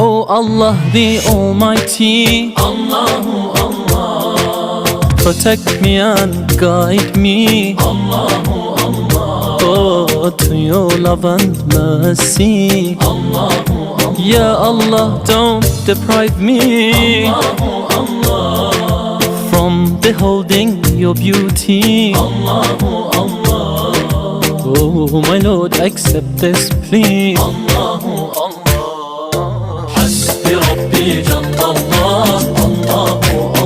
Oh Allah the Almighty, Allahu Allah, protect me and guide me, Allahu Allah, oh, to your love and mercy. Allahu Allah, Ya Allah, don't deprive me Allahu Allah, from beholding your beauty. Allahu Allah, Oh my Lord, accept this plea. Allahu Allah. Hasbi Rabbi Jallallah, Allahu Allah.